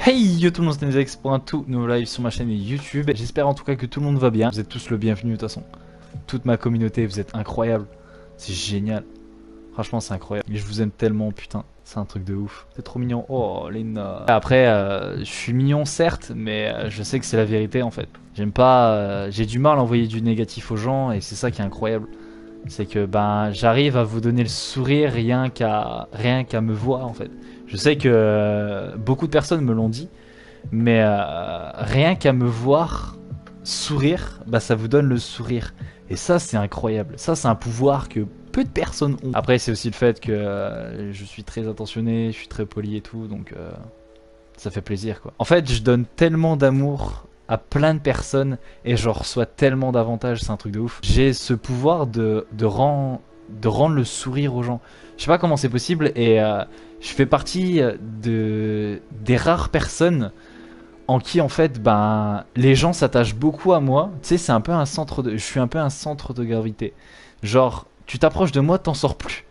Hey yo tout le monde, c'est Nezex pour un tout nouveau live sur ma chaîne YouTube. J'espère en tout cas que tout le monde va bien. Vous êtes tous le bienvenu de toute façon. Toute ma communauté, vous êtes incroyables. C'est génial. Franchement c'est incroyable. Et je vous aime tellement, putain. C'est un truc de ouf. C'est trop mignon. Oh Lena. Après, je suis mignon certes, mais je sais que c'est la vérité en fait. J'aime pas... j'ai du mal à envoyer du négatif aux gens et c'est ça qui est incroyable. C'est que j'arrive à vous donner le sourire rien qu'à me voir en fait. Je sais que beaucoup de personnes me l'ont dit, mais rien qu'à me voir sourire, ça vous donne le sourire. Et ça c'est incroyable. Ça c'est un pouvoir que peu de personnes ont. Après c'est aussi le fait que je suis très attentionné, je suis très poli et tout, donc ça fait plaisir quoi. En fait je donne tellement d'amour à plein de personnes et je reçois tellement d'avantages, c'est un truc de ouf. J'ai ce pouvoir de rendre le sourire aux gens. Je sais pas comment c'est possible et je fais partie des rares personnes en qui en fait les gens s'attachent beaucoup à moi. Tu sais, c'est un peu un centre de... je suis un peu un centre de gravité. Genre tu t'approches de moi, t'en sors plus.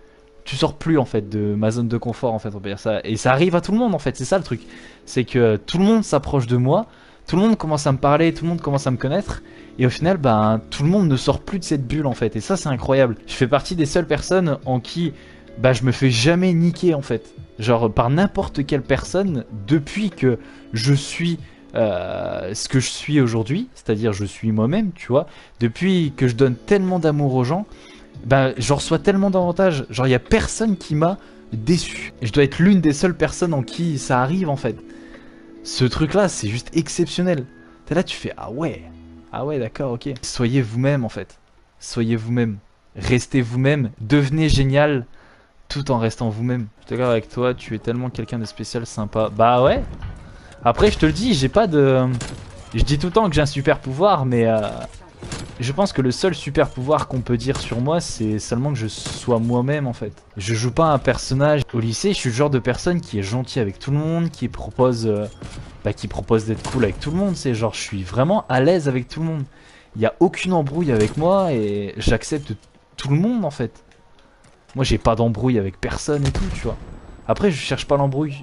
Tu sors plus en fait de ma zone de confort en fait, on peut dire ça. Et ça arrive à tout le monde en fait, c'est ça le truc. C'est que tout le monde s'approche de moi. Tout le monde commence à me parler, tout le monde commence à me connaître. Et au final, tout le monde ne sort plus de cette bulle en fait. Et ça, c'est incroyable. Je fais partie des seules personnes en qui je me fais jamais niquer en fait. Genre par n'importe quelle personne depuis que je suis ce que je suis aujourd'hui. C'est-à-dire je suis moi-même, tu vois. Depuis que je donne tellement d'amour aux gens, je reçois tellement d'avantages. Genre il n'y a personne qui m'a déçu. Et je dois être l'une des seules personnes en qui ça arrive en fait. Ce truc là c'est juste exceptionnel. T'es là tu fais ah ouais d'accord ok. Soyez vous-même en fait. Soyez vous-même. Restez vous-même. Devenez génial tout en restant vous-même. Je suis d'accord avec toi, tu es tellement quelqu'un de spécial, sympa. Bah ouais. Après je te le dis, j'ai pas de... Je dis tout le temps que j'ai un super pouvoir mais je pense que le seul super pouvoir qu'on peut dire sur moi, c'est seulement que je sois moi-même en fait. Je joue pas un personnage. Au lycée, je suis le genre de personne qui est gentil avec tout le monde, qui propose d'être cool avec tout le monde. C'est genre, je suis vraiment à l'aise avec tout le monde. Il n'y a aucune embrouille avec moi et j'accepte tout le monde en fait. Moi, j'ai pas d'embrouille avec personne et tout, tu vois. Après, je cherche pas l'embrouille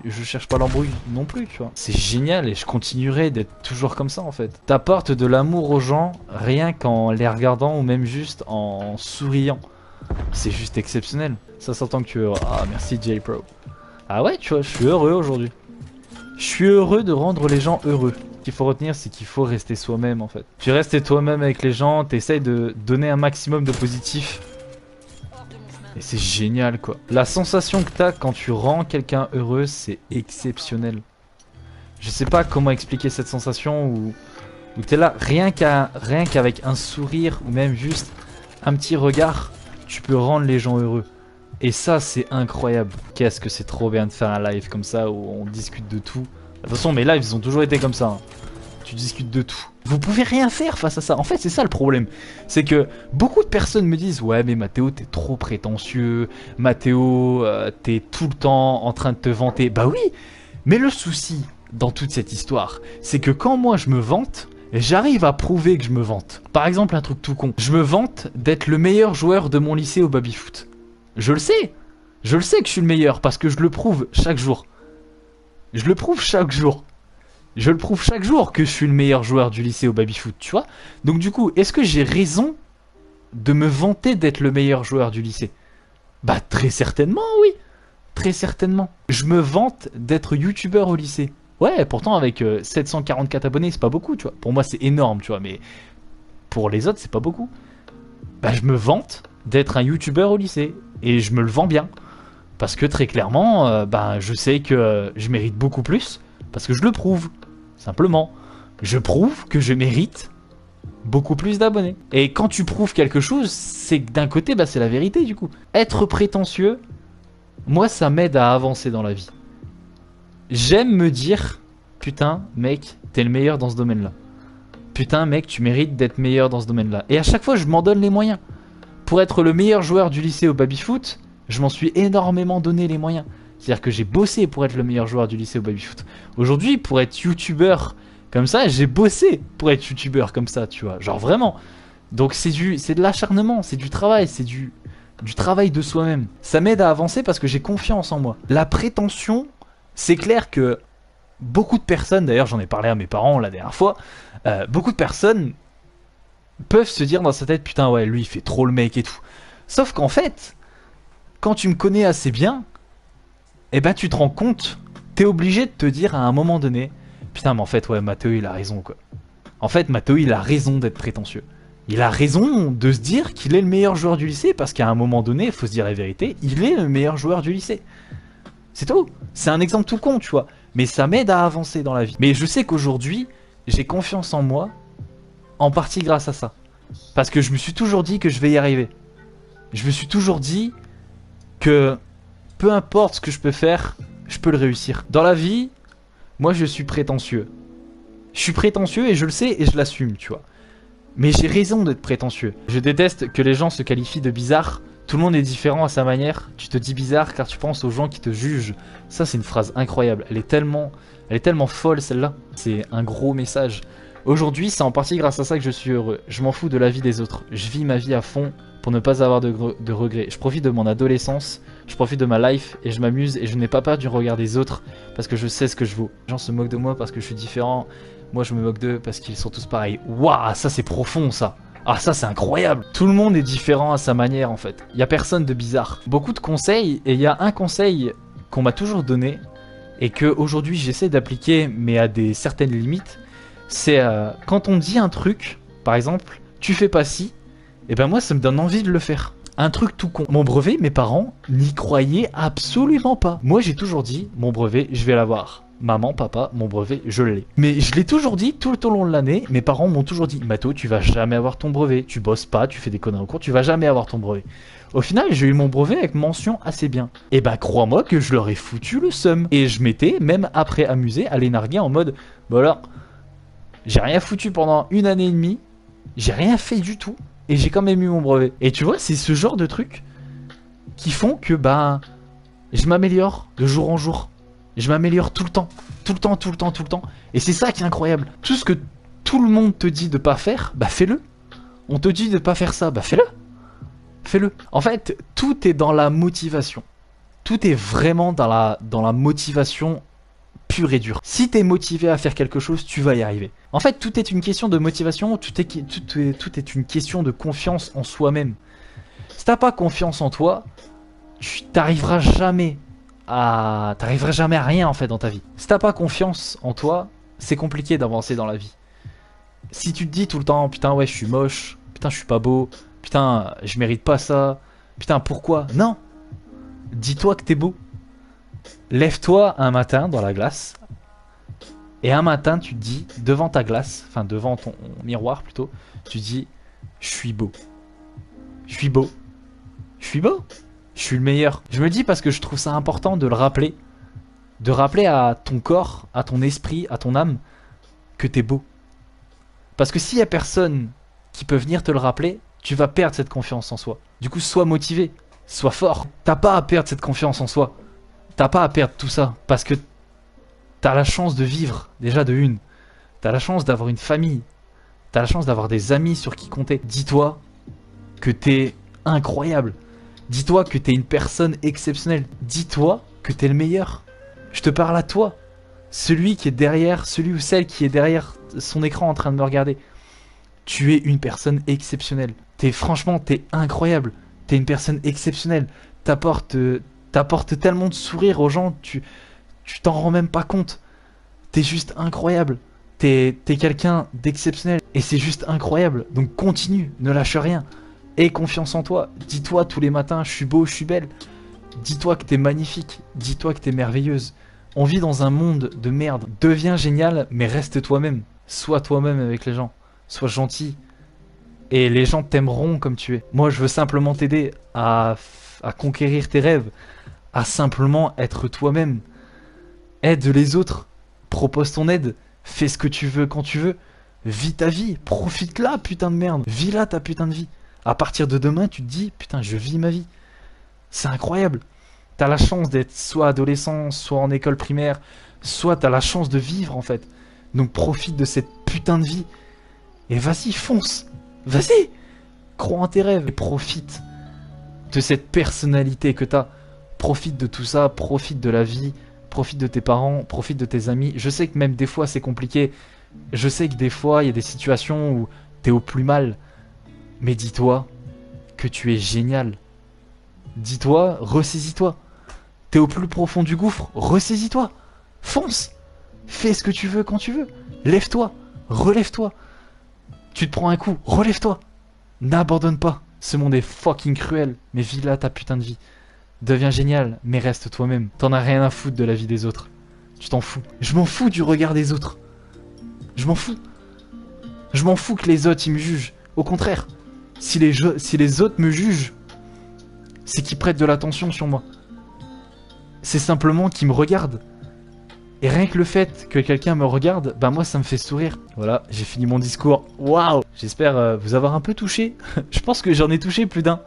non plus, tu vois. C'est génial et je continuerai d'être toujours comme ça en fait. T'apportes de l'amour aux gens rien qu'en les regardant ou même juste en souriant. C'est juste exceptionnel. Ça s'entend que tu es heureux. Ah, merci J-Pro. Ah ouais, tu vois, je suis heureux aujourd'hui. Je suis heureux de rendre les gens heureux. Ce qu'il faut retenir, c'est qu'il faut rester soi-même en fait. Tu restes toi-même avec les gens, t'essayes de donner un maximum de positif. Et c'est génial quoi. La sensation que t'as quand tu rends quelqu'un heureux, c'est exceptionnel. Je sais pas comment expliquer cette sensation où t'es là, rien qu'avec un sourire ou même juste un petit regard, tu peux rendre les gens heureux. Et ça c'est incroyable. Qu'est-ce que c'est trop bien de faire un live comme ça où on discute de tout. De toute façon mes lives ils ont toujours été comme ça. Hein. Tu discutes de tout. Vous pouvez rien faire face à ça. En fait, c'est ça le problème. C'est que beaucoup de personnes me disent « Ouais, mais Mathéo, t'es trop prétentieux. Mathéo, t'es tout le temps en train de te vanter. » Bah oui, mais le souci dans toute cette histoire, c'est que quand moi je me vante, j'arrive à prouver que je me vante. Par exemple, un truc tout con. Je me vante d'être le meilleur joueur de mon lycée au baby-foot. Je le sais. Je le sais que je suis le meilleur parce que je le prouve chaque jour. Je le prouve chaque jour. Je le prouve chaque jour que je suis le meilleur joueur du lycée au baby-foot, tu vois. Donc du coup, est-ce que j'ai raison de me vanter d'être le meilleur joueur du lycée? Bah très certainement, oui. Très certainement. Je me vante d'être youtubeur au lycée. Ouais, pourtant avec 744 abonnés, c'est pas beaucoup, tu vois. Pour moi, c'est énorme, tu vois, mais pour les autres, c'est pas beaucoup. Bah je me vante d'être un youtubeur au lycée. Et je me le vends bien. Parce que très clairement, je sais que je mérite beaucoup plus. Parce que je le prouve. Simplement, je prouve que je mérite beaucoup plus d'abonnés. Et quand tu prouves quelque chose, c'est que d'un côté, c'est la vérité du coup. Être prétentieux, moi ça m'aide à avancer dans la vie. J'aime me dire, putain mec, t'es le meilleur dans ce domaine-là. Putain mec, tu mérites d'être meilleur dans ce domaine-là. Et à chaque fois, je m'en donne les moyens. Pour être le meilleur joueur du lycée au baby-foot, je m'en suis énormément donné les moyens. C'est-à-dire que j'ai bossé pour être le meilleur joueur du lycée au baby-foot. Aujourd'hui, pour être youtubeur comme ça, j'ai bossé pour être youtubeur comme ça, tu vois. Genre vraiment. Donc c'est de l'acharnement, c'est du travail, c'est du travail de soi-même. Ça m'aide à avancer parce que j'ai confiance en moi. La prétention, c'est clair que beaucoup de personnes, d'ailleurs j'en ai parlé à mes parents la dernière fois, beaucoup de personnes peuvent se dire dans sa tête, putain ouais, lui il fait trop le mec et tout. Sauf qu'en fait, quand tu me connais assez bien, eh ben tu te rends compte, t'es obligé de te dire à un moment donné, putain mais en fait ouais, Mathéo il a raison quoi. En fait Mathéo il a raison d'être prétentieux. Il a raison de se dire qu'il est le meilleur joueur du lycée, parce qu'à un moment donné, il faut se dire la vérité, il est le meilleur joueur du lycée. C'est tout. C'est un exemple tout con, tu vois. Mais ça m'aide à avancer dans la vie. Mais je sais qu'aujourd'hui, j'ai confiance en moi, en partie grâce à ça. Parce que je me suis toujours dit que je vais y arriver. Je me suis toujours dit que peu importe ce que je peux faire, je peux le réussir. Dans la vie, moi je suis prétentieux. Je suis prétentieux et je le sais et je l'assume, tu vois. Mais j'ai raison d'être prétentieux. Je déteste que les gens se qualifient de bizarres. Tout le monde est différent à sa manière. Tu te dis bizarre car tu penses aux gens qui te jugent. Ça, c'est une phrase incroyable. Elle est tellement folle, celle-là. C'est un gros message. Aujourd'hui, c'est en partie grâce à ça que je suis heureux. Je m'en fous de la vie des autres. Je vis ma vie à fond pour ne pas avoir de regrets. Je profite de mon adolescence, je profite de ma life et je m'amuse et je n'ai pas peur du regard des autres parce que je sais ce que je vaux. Les gens se moquent de moi parce que je suis différent. Moi, je me moque d'eux parce qu'ils sont tous pareils. Waouh, ça c'est profond, ça. Ah, ça c'est incroyable. Tout le monde est différent à sa manière, en fait. Il y a personne de bizarre. Beaucoup de conseils, et il y a un conseil qu'on m'a toujours donné et que aujourd'hui j'essaie d'appliquer, mais à des certaines limites. C'est quand on dit un truc, par exemple, tu fais pas ci, et ben moi ça me donne envie de le faire. Un truc tout con. Mon brevet, mes parents n'y croyaient absolument pas. Moi j'ai toujours dit, mon brevet, je vais l'avoir. Maman, papa, mon brevet, je l'ai. Mais je l'ai toujours dit tout au long de l'année. Mes parents m'ont toujours dit, Mathéo, tu vas jamais avoir ton brevet. Tu bosses pas, tu fais des conneries en cours, tu vas jamais avoir ton brevet. Au final, j'ai eu mon brevet avec mention assez bien. Et bah, crois-moi que je leur ai foutu le seum. Et je m'étais, même après amusé, à les narguer en mode, bah alors, j'ai rien foutu pendant 1 année et demie. J'ai rien fait du tout. Et j'ai quand même eu mon brevet. Et tu vois, c'est ce genre de trucs qui font que, bah, je m'améliore de jour en jour. Je m'améliore tout le temps. Tout le temps, tout le temps, tout le temps. Et c'est ça qui est incroyable. Tout ce que tout le monde te dit de pas faire, bah fais-le. On te dit de pas faire ça, bah fais-le. Fais-le. En fait, tout est dans la motivation. Tout est vraiment dans la motivation pure et dure. Si t'es motivé à faire quelque chose, tu vas y arriver. En fait, tout est une question de motivation, tout est une question de confiance en soi-même. Si t'as pas confiance en toi, tu t'arriveras jamais à rien en fait dans ta vie. Si t'as pas confiance en toi, c'est compliqué d'avancer dans la vie. Si tu te dis tout le temps, putain ouais je suis moche, putain je suis pas beau, putain je mérite pas ça, putain pourquoi? Non. Dis-toi que t'es beau. Lève-toi un matin dans la glace, et un matin tu te dis, devant ta glace, enfin devant ton miroir plutôt, tu dis, je suis beau. Je suis beau. Je suis beau. Je suis le meilleur. Je me dis parce que je trouve ça important de le rappeler. De rappeler à ton corps, à ton esprit, à ton âme, que t'es beau. Parce que s'il y a personne qui peut venir te le rappeler, tu vas perdre cette confiance en soi. Du coup, sois motivé, sois fort. T'as pas à perdre cette confiance en soi. T'as pas à perdre tout ça. Parce que t'as la chance de vivre, déjà de une. T'as la chance d'avoir une famille. T'as la chance d'avoir des amis sur qui compter. Dis-toi que t'es incroyable. Dis-toi que t'es une personne exceptionnelle. Dis-toi que t'es le meilleur. Je te parle à toi. Celui qui est derrière, celui ou celle qui est derrière son écran en train de me regarder. Tu es une personne exceptionnelle. Franchement, t'es incroyable. T'es une personne exceptionnelle. T'apportes tellement de sourire aux gens, tu t'en rends même pas compte. T'es juste incroyable. T'es quelqu'un d'exceptionnel. Et c'est juste incroyable. Donc continue, ne lâche rien. Aie confiance en toi. Dis-toi tous les matins, je suis beau, je suis belle. Dis-toi que t'es magnifique. Dis-toi que t'es merveilleuse. On vit dans un monde de merde. Deviens génial, mais reste toi-même. Sois toi-même avec les gens. Sois gentil. Et les gens t'aimeront comme tu es. Moi, je veux simplement t'aider à conquérir tes rêves. À simplement être toi-même. Aide les autres. Propose ton aide. Fais ce que tu veux quand tu veux. Vis ta vie. Profite-la, putain de merde. Vis-la, ta putain de vie. À partir de demain, tu te dis, putain, je vis ma vie. C'est incroyable. T'as la chance d'être soit adolescent, soit en école primaire, soit t'as la chance de vivre, en fait. Donc profite de cette putain de vie. Et vas-y, fonce. Vas-y. Crois en tes rêves. Et profite de cette personnalité que t'as. Profite de tout ça, profite de la vie. Profite de tes parents, profite de tes amis. Je sais que même des fois c'est compliqué. Je sais que des fois il y a des situations où t'es au plus mal. Mais dis-toi que tu es génial. Dis-toi, ressaisis-toi. T'es au plus profond du gouffre, ressaisis-toi. Fonce. Fais ce que tu veux quand tu veux. Lève-toi, relève-toi. Tu te prends un coup, relève-toi. N'abandonne pas. Ce monde est fucking cruel, mais vis là ta putain de vie. Deviens génial, mais reste toi-même. T'en as rien à foutre de la vie des autres. Tu t'en fous. Je m'en fous du regard des autres. Je m'en fous. Je m'en fous que les autres ils me jugent. Au contraire, si les autres me jugent, c'est qu'ils prêtent de l'attention sur moi. C'est simplement qu'ils me regardent. Et rien que le fait que quelqu'un me regarde, bah moi ça me fait sourire. Voilà, j'ai fini mon discours. Waouh! J'espère vous avoir un peu touché. Je pense que j'en ai touché plus d'un.